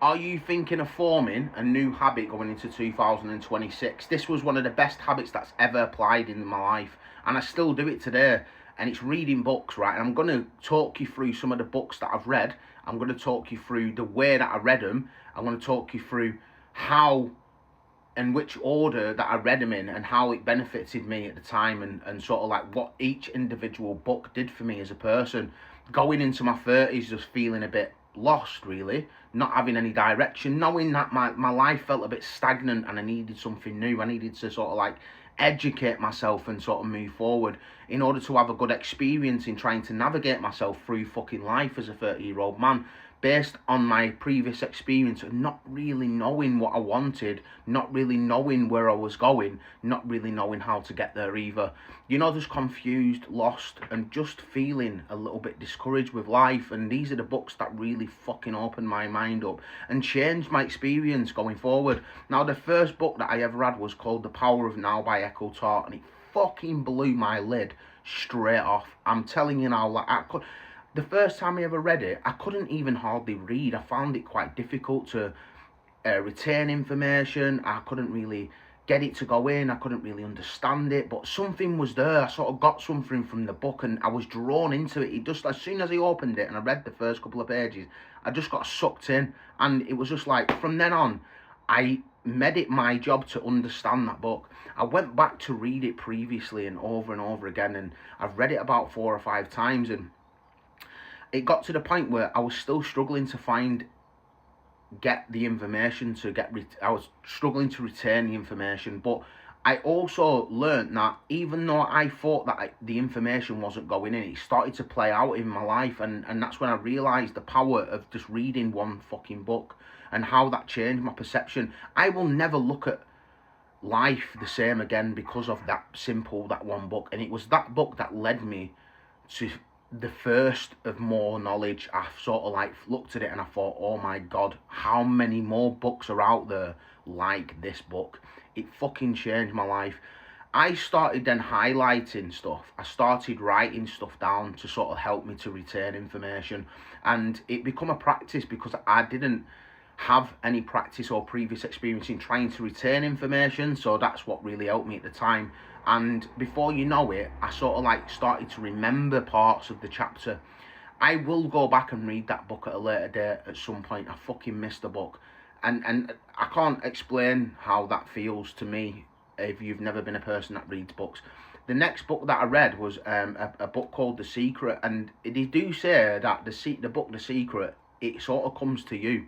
Are you thinking of forming a new habit going into 2026? This was one of the best habits that's ever applied in my life, and I still do it today. And it's reading books, right? And I'm going to talk you through some of the books that I've read. I'm going to talk you through the way that I read them. I'm going to talk you through how and which order that I read them in and how it benefited me at the time, and sort of like what each individual book did for me as a person. Going into my 30s just feeling a bit lost, really, not having any direction, knowing that my life felt a bit stagnant and I needed something new. I needed to sort of like educate myself and sort of move forward in order to have a good experience in trying to navigate myself through fucking life as a 30-year-old man, based on my previous experience of not really knowing what I wanted, not really knowing where I was going, not really knowing how to get there either. You know, just confused, lost, and just feeling a little bit discouraged with life. And these are the books that really fucking opened my mind up and changed my experience going forward. Now, the first book that I ever read was called The Power of Now by Eckhart Tolle, and it fucking blew my lid straight off. I'm telling you now, like, the first time I ever read it, I couldn't even hardly read. I found it quite difficult to retain information. I couldn't really get it to go in. I couldn't really understand it, but something was there. I sort of got something from the book and I was drawn into it. It just, as soon as I opened it and I read the first couple of pages, I just got sucked in. And it was just like, from then on, I made it my job to understand that book. I went back to read it previously and over again, and I've read it about 4 or 5 times, and it got to the point where I was still struggling to get the information, I was struggling to retain the information. But I also learned that even though I thought that the information wasn't going in, it started to play out in my life, and that's when I realised the power of just reading one fucking book and how that changed my perception. I will never look at life the same again because of that one book, and it was that book that led me to the first of more knowledge. I sort of like looked at it and I thought, oh my god, how many more books are out there like this book? It fucking changed my life. I started then highlighting stuff. I started writing stuff down to sort of help me to retain information, and it became a practice because I didn't have any practice or previous experience in trying to retain information, so that's what really helped me at the time. And before you know it, I sort of like started to remember parts of the chapter. I will go back and read that book at a later date at some point. I fucking missed the book, and I can't explain how that feels to me if you've never been a person that reads books. The next book that I read was a book called The Secret, and they do say that the book The Secret, it sort of comes to you.